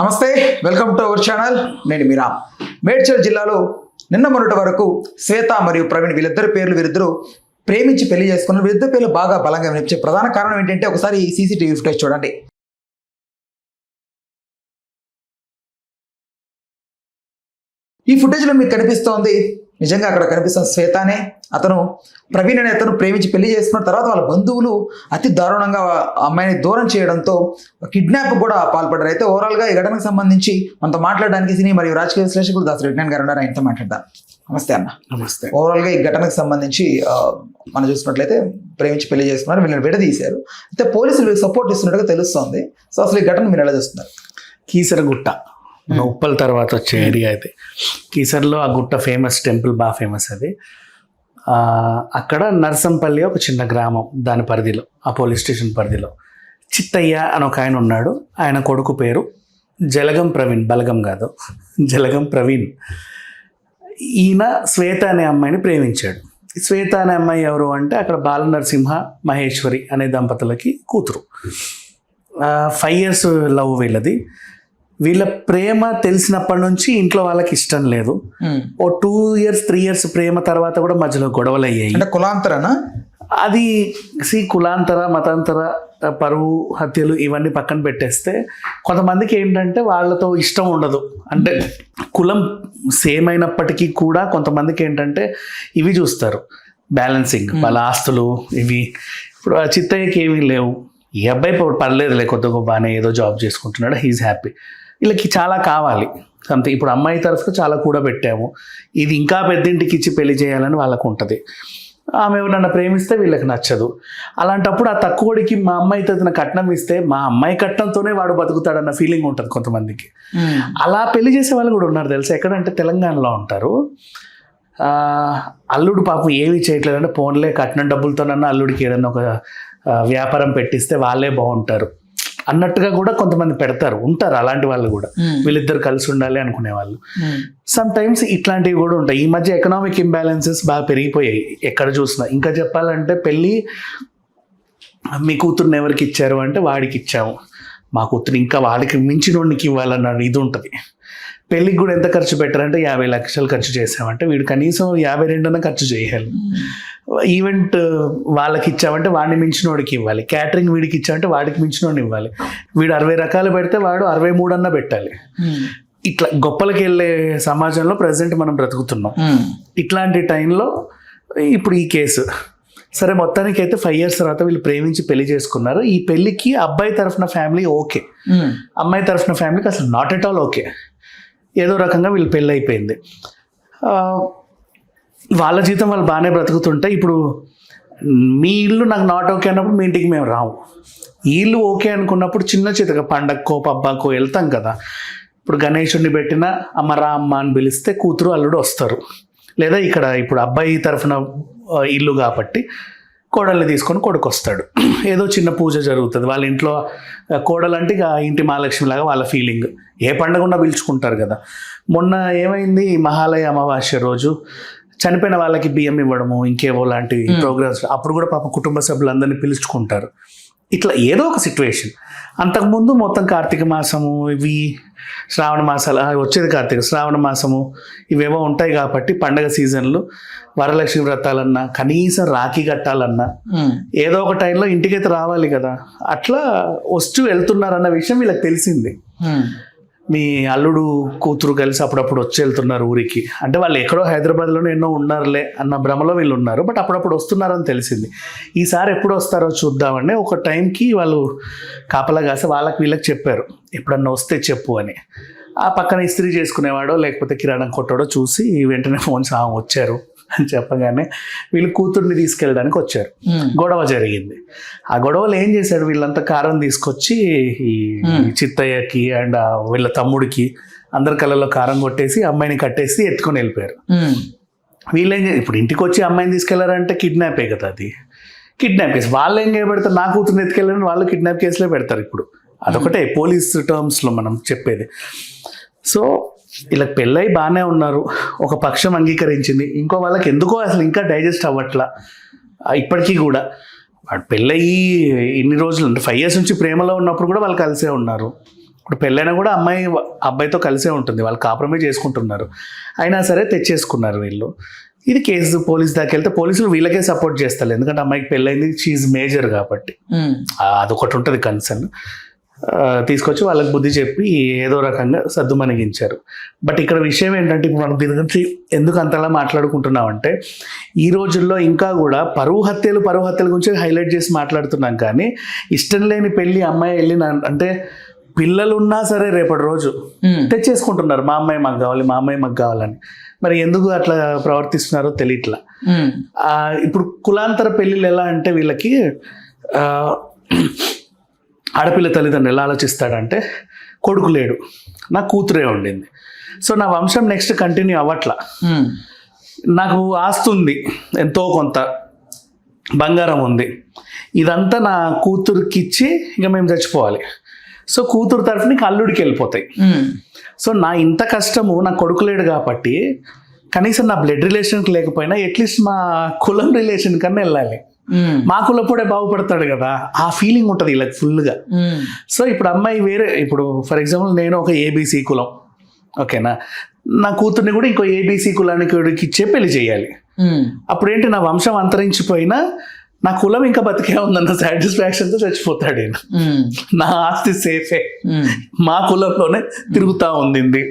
నమస్తే, welcome to our channel. నేను మీరా. మేడ్చల్ జిల్లాలో నిన్న మొన్నటి వరకు శ్వేత మరియు ప్రవీణ్ వీరిద్దరు ప్రేమించి పెళ్లి చేసుకున్నారు. వీరిద్దరు పేర్లు బాగా బలంగా వినిపించే ప్రధాన కారణం ఏంటంటే ఒకసారి ఈ సీసీటీవీ ఫుటేజ్ చూడండి. ఈ ఫుటేజ్లో మీకు కనిపిస్తోంది, నిజంగా అక్కడ కనిపిస్తున్న శ్వేతనే అతను ప్రవీణ్ అనే అతను ప్రేమించి పెళ్లి చేసుకున్న తర్వాత వాళ్ళ బంధువులు అతి దారుణంగా అమ్మాయిని దూరం చేయడంతో కిడ్నాప్ కూడా పాల్పడ్డారు. అయితే ఓవరాల్గా ఈ ఘటనకు సంబంధించి మనతో మాట్లాడడానికి సినీ మరియు రాజకీయ విశ్లేషకులు దాసరి విజ్ఞాన్ గారు ఉన్నారు. ఆయనతో మాట్లాడదాం. నమస్తే అన్న. నమస్తే. ఓవరాల్గా ఈ ఘటనకు సంబంధించి మనం చూసినట్లయితే ప్రేమించి పెళ్లి చేసుకున్నారు, వీళ్ళని విడదీశారు. అయితే పోలీసులు సపోర్ట్ ఇస్తున్నట్టుగా తెలుస్తోంది. సో అసలు ఈ ఘటన మీరు ఎలా చూస్తున్నారు? కీసరగుట్ట ఉప్పల్ తర్వాత వచ్చే ఏరియా అయితే కీసర్లో ఆ గుట్ట ఫేమస్, టెంపుల్ బాగా ఫేమస్. అది అక్కడ నర్సంపల్లి ఒక చిన్న గ్రామం, దాని పరిధిలో, ఆ పోలీస్ స్టేషన్ పరిధిలో చిత్తయ్య అని ఒక ఆయన ఉన్నాడు. ఆయన కొడుకు పేరు జలగం ప్రవీణ్, బలగం కాదు, జలగం ప్రవీణ్. ఈయన శ్వేత అనే అమ్మాయిని ప్రేమించాడు. శ్వేత అనే అమ్మాయి ఎవరు అంటే అక్కడ బాల నరసింహ మహేశ్వరి అనే దంపతులకి కూతురు. 5 years లవ్ వీళ్ళది. వీళ్ళ ప్రేమ తెలిసినప్పటి నుంచి ఇంట్లో వాళ్ళకి ఇష్టం లేదు. ఓ 2 years 3 years ప్రేమ తర్వాత కూడా మధ్యలో గొడవలు అయ్యాయి. అంటే కులాంతరనా అది? కులాంతర, మతాంతర, పరువు హత్యలు ఇవన్నీ పక్కన పెట్టేస్తే కొంతమందికి ఏంటంటే వాళ్ళతో ఇష్టం ఉండదు. అంటే కులం సేమ్ అయినప్పటికీ కూడా కొంతమందికి ఏంటంటే ఇవి చూస్తారు, బ్యాలెన్సింగ్, వాళ్ళ ఆస్తులు ఇవి. ఇప్పుడు ఆ చిత్తయ్యకి ఏమీ లేవు. ఈ అబ్బాయి పర్లేదులే, కొద్దిగా బాగానే ఏదో జాబ్ చేసుకుంటున్నాడు, హీఈస్ హ్యాపీ. వీళ్ళకి చాలా కావాలి అంతే. ఇప్పుడు అమ్మాయి తరఫున చాలా కూడా పెట్టాము, ఇది ఇంకా పెద్దింటికి ఇచ్చి పెళ్లి చేయాలని వాళ్ళకు ఉంటుంది. ఆమె ఎవరన్నా ప్రేమిస్తే వీళ్ళకి నచ్చదు. అలాంటప్పుడు ఆ తక్కువడికి మా అమ్మాయి తన కట్నం ఇస్తే మా అమ్మాయి కట్నంతోనే వాడు బతుకుతాడన్న ఫీలింగ్ ఉంటుంది కొంతమందికి. అలా పెళ్లి చేసే వాళ్ళు కూడా ఉన్నారు తెలుసా. ఎక్కడంటే తెలంగాణలో ఉంటారు. అల్లుడు పాపం ఏమీ చేయట్లేదంటే పోన్లే కట్నం డబ్బులతోనన్నా అల్లుడికి ఏదన్నా ఒక వ్యాపారం పెట్టిస్తే వాళ్ళే బాగుంటారు అన్నట్టుగా కూడా కొంతమంది పెడతారు, ఉంటారు అలాంటి వాళ్ళు కూడా. వీళ్ళిద్దరు కలిసి ఉండాలి అనుకునే వాళ్ళు. సమ్ టైమ్స్ ఇట్లాంటివి కూడా ఉంటాయి. ఈ మధ్య ఎకనామిక్ ఇంబ్యాలెన్సెస్ బాగా పెరిగిపోయాయి ఎక్కడ చూసినా. ఇంకా చెప్పాలంటే పెళ్ళి మీ కూతుర్ని ఎవరికి ఇచ్చారు అంటే వాడికి ఇచ్చాము, మా కూతురు ఇంకా వాడికి మించినోడికి ఇవ్వాలన్న ఇది ఉంటుంది. పెళ్ళికి కూడా ఎంత ఖర్చు పెట్టారంటే 50 లక్షలు ఖర్చు చేసామంటే వీడు కనీసం 52 ఖర్చు చేయాలి. ఈవెంట్ వాళ్ళకి ఇచ్చామంటే వాడిని మించినోడికి ఇవ్వాలి. క్యాటరింగ్ వీడికి ఇచ్చామంటే వాడికి మించినోడిని ఇవ్వాలి. వీడు 60 రకాలు పెడితే వాడు 63 పెట్టాలి. ఇట్లా గొప్పలకి వెళ్ళే సమాజంలో ప్రజెంట్ మనం బ్రతుకుతున్నాం. ఇట్లాంటి టైంలో ఇప్పుడు ఈ కేసు సరే, మొత్తానికి అయితే 5 years తర్వాత వీళ్ళు ప్రేమించి పెళ్లి చేసుకున్నారు. ఈ పెళ్లికి అబ్బాయి తరఫున ఫ్యామిలీ ఓకే, అమ్మాయి తరఫున ఫ్యామిలీకి అసలు నాట్ ఎట్ ఆల్ ఓకే. ఏదో రకంగా వీళ్ళు పెళ్ళి అయిపోయింది. వాళ్ళ జీతం వాళ్ళు బాగానే బ్రతుకుతుంటే ఇప్పుడు మీ ఇల్లు నాకు నాట్ ఓకే అన్నప్పుడు మీ ఇంటికి మేము రాము. ఈ ఇల్లు ఓకే అనుకున్నప్పుడు చిన్న చితక పండక్కో పబ్బాకో వెళ్తాం కదా. ఇప్పుడు గణేశుడిని పెట్టిన అమ్మ రా అమ్మ అని పిలిస్తే కూతురు అల్లుడు వస్తారు. లేదా ఇక్కడ ఇప్పుడు అబ్బాయి తరఫున ఇల్లు కాబట్టి కోడల్ని తీసుకొని కొడుకు వస్తాడు. ఏదో చిన్న పూజ జరుగుతుంది వాళ్ళ ఇంట్లో. కోడలంటే ఇక ఇంటి మహాలక్ష్మి లాగా వాళ్ళ ఫీలింగ్. ఏ పండుగ ఉన్నా పిలుచుకుంటారు కదా. మొన్న ఏమైంది, మహాలయ అమావాస్య రోజు చనిపోయిన వాళ్ళకి బియ్యం ఇవ్వడము, ఇంకేవో లాంటి ప్రోగ్రామ్స్. అప్పుడు కూడా పాప కుటుంబ సభ్యులందరినీ పిలుచుకుంటారు. ఇట్లా ఏదో ఒక సిచ్యువేషన్. అంతకుముందు మొత్తం కార్తీక మాసము, ఇవి శ్రావణ మాసాలు, వచ్చేది కార్తీక శ్రావణ మాసము, ఇవేవో ఉంటాయి కాబట్టి పండగ సీజన్లు, వరలక్ష్మి వ్రతాలన్నా, కనీసం రాఖీ కట్టాలన్నా ఏదో ఒక టైంలో ఇంటికైతే రావాలి కదా. అట్లా వస్తూ వెళ్తున్నారన్న విషయం వీళ్ళకి తెలిసింది. మీ అల్లుడు కూతురు కలిసి అప్పుడప్పుడు వచ్చి వెళ్తున్నారు ఊరికి. అంటే వాళ్ళు ఎక్కడో హైదరాబాద్లోనే ఎన్నో ఉన్నారులే అన్న భ్రమలో వీళ్ళు ఉన్నారు. బట్ అప్పుడప్పుడు వస్తున్నారని తెలిసింది. ఈసారి ఎప్పుడు వస్తారో చూద్దామని ఒక టైంకి వాళ్ళు కాపలా కాసి వాళ్ళకి వీళ్ళకి చెప్పారు, ఎప్పుడన్నా వస్తే చెప్పు అని. ఆ పక్కన ఇస్త్రీ చేసుకునేవాడో లేకపోతే కిరాణం కొట్టాడో చూసి వెంటనే ఫోన్ వచ్చారు అని చెప్పగానే వీళ్ళు కూతుర్ని తీసుకెళ్ళడానికి వచ్చారు. గొడవ జరిగింది. ఆ గొడవలు ఏం చేశాడు, వీళ్ళంతా కారం తీసుకొచ్చి ఈ చిత్తయ్యకి అండ్ వీళ్ళ తమ్ముడికి అందరి కళ్ళలో కారం కొట్టేసి అమ్మాయిని కట్టేసి ఎత్తుకొని వెళ్ళిపోయారు. వీళ్ళేం ఇప్పుడు ఇంటికి వచ్చి అమ్మాయిని తీసుకెళ్లారంటే కిడ్నాపే కదా. అది కిడ్నాప్ కేసు. వాళ్ళు ఏం చేయబెడతారు, నా కూతుర్ని ఎత్తుకెళ్ళారని వాళ్ళు కిడ్నాప్ కేసులో పెడతారు. ఇప్పుడు అదొకటే పోలీస్ టర్మ్స్లో మనం చెప్పేది. సో వీళ్ళకి పెళ్ళై బాగానే ఉన్నారు, ఒక పక్షం అంగీకరించింది, ఇంకో వాళ్ళకి ఎందుకో అసలు ఇంకా డైజెస్ట్ అవ్వట్లా ఇప్పటికీ కూడా. వాడు పెళ్ళయి ఇన్ని రోజులు అంటే 5 years నుంచి ప్రేమలో ఉన్నప్పుడు కూడా వాళ్ళు కలిసే ఉన్నారు. ఇప్పుడు పెళ్ళైనా కూడా అమ్మాయి అబ్బాయితో కలిసే ఉంటుంది, వాళ్ళు కాంప్రమైజ్ చేసుకుంటున్నారు, అయినా సరే తెచ్చేసుకున్నారు వీళ్ళు. ఇది కేసు పోలీస్ దాకా వెళ్తే పోలీసులు వీళ్ళకే సపోర్ట్ చేస్తారు, ఎందుకంటే అమ్మాయికి పెళ్ళైంది, షీఈ్ మేజర్ కాబట్టి. అదొకటి ఉంటుంది కన్సర్న్. తీసుకొచ్చి వాళ్ళకి బుద్ధి చెప్పి ఏదో రకంగా సద్దుమణిగించారు. బట్ ఇక్కడ విషయం ఏంటంటే, ఇప్పుడు మనం దీని గురించి ఎందుకు అంతలా మాట్లాడుకుంటున్నామంటే, ఈ రోజుల్లో ఇంకా కూడా పరువు హత్యల గురించి హైలైట్ చేసి మాట్లాడుతున్నాం, కానీ ఇష్టం లేని పెళ్ళి అమ్మాయి వెళ్ళి అంటే పిల్లలు ఉన్నా సరే రేపటి రోజు తెచ్చేసుకుంటున్నారు, మా అమ్మాయి మాకు కావాలి, మా అమ్మాయి మాకు కావాలని. మరి ఎందుకు అట్లా ప్రవర్తిస్తున్నారో తెలియట్లా. ఇప్పుడు కులాంతర పెళ్ళిళ్ళు ఎలా అంటే, వీళ్ళకి ఆడపిల్ల తల్లిదండ్రులు ఎలా ఆలోచిస్తాడంటే, కొడుకు లేడు, నా కూతురే ఉండింది, సో నా వంశం నెక్స్ట్ కంటిన్యూ అవ్వట్లా, నాకు ఆస్తి ఉంది, ఎంతో కొంత బంగారం ఉంది, ఇదంతా నా కూతురికి ఇచ్చి ఇక మేము చచ్చిపోవాలి, సో కూతురు తరఫున అల్లుడికి వెళ్ళిపోతాయి. సో నా ఇంత కష్టము నా కొడుకు లేడు కాబట్టి కనీసం నా బ్లడ్ రిలేషన్కి లేకపోయినా అట్లీస్ట్ మా కులం రిలేషన్ కన్నా వెళ్ళాలి, మా కులప్పుడే బాగుపడతాడు కదా, ఆ ఫీలింగ్ ఉంటుంది వీళ్ళకి ఫుల్గా. సో ఇప్పుడు అమ్మాయి వేరే, ఇప్పుడు ఫర్ ఎగ్జాంపుల్ నేను ఒక ఏబీసీ కులం, ఓకేనా, నా కూతుర్ని కూడా ఇంకో ఏబీసీ కులానికి ఇచ్చే పెళ్లి చేయాలి. అప్పుడు ఏంటి, నా వంశం అంతరించిపోయినా నా కులం ఇంకా బతికే ఉందన్న సాటిస్ఫాక్షన్తో చచ్చిపోతాడు. నా ఆస్తి సేఫే, మా కులంలోనే తిరుగుతూ ఉంది.